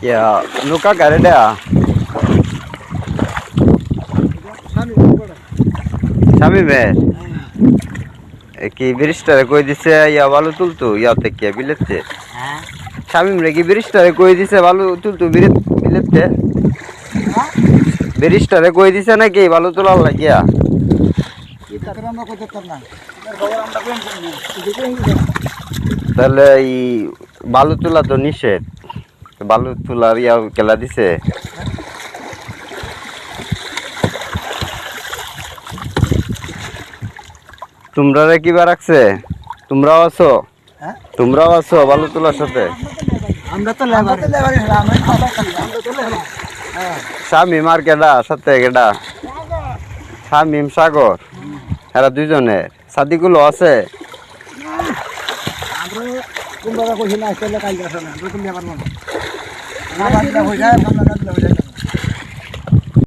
Ya, nuka gareda. Sami be. কি ব্রিজটারে কই দিছে ইয়া বালু তুলতু ইয়াতে কি বিলেতে হ্যাঁ শামিম রে কি ব্রিজটারে কই দিছে বালু তুলতু বিলেতে ব্রিজটারে কই দিছে নাকি বালু তোলার লাগিয়া তাহলে এই বালু তোলা তো নিষেধ বালু তোলার ইয়া কেলা দিছে তোমরা রে কিবা রাখছে তোমরাও আছো তোমরাও আছো বালু তোলার সাথে আমরা তো লেবারি হলাম শামিম আর কেডা সাথে কেডা শামিম সাগর এরা দুইজনে সাদিকুলো আছে আমরা কোন জায়গা কইছি না আসলে কাজ আছে না তুমি লেবার না না বাদ হয়ে যায় আমরা কাজ হয়ে যায়